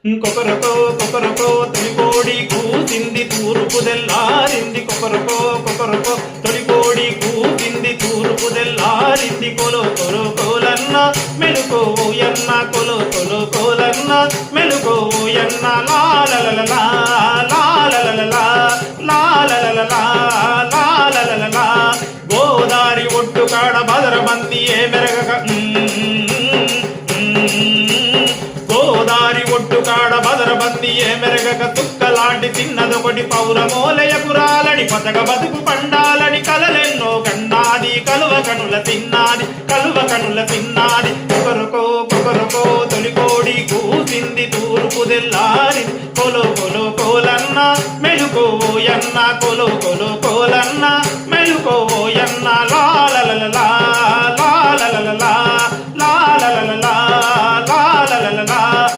కొకరకో కొకరకో తొలికోడి కూసింది తూర్పు తెల్లారింది. కొకరకో కొకరకో తొలికోడి కూసింది తూర్పు తెల్లారింది. కొలో కొలో కోలన్న మెలుకో ఎన్న కొలో కొలో కోలన్న మెలుకో ఎన్న లాలలలా లాలలలా లాలలలా లాలలలా. గోదారి ఒట్టు కాడ బదరమంది ఏ మెరగక గోదారి ఒట్టు కాడ బదరబంది ఏ మెరగక తుక్కలాంటి తిన్నదొకటి పౌరమోలయపురాలని పతక బతుకు పండాలని కలలెన్నో కన్నాది. కలువ కనుల తిన్నాది కలువ కనుల తిన్నాది. కొకరకో కొకరకో తొలికోడి కూసింది తూర్పు తెల్లారింది.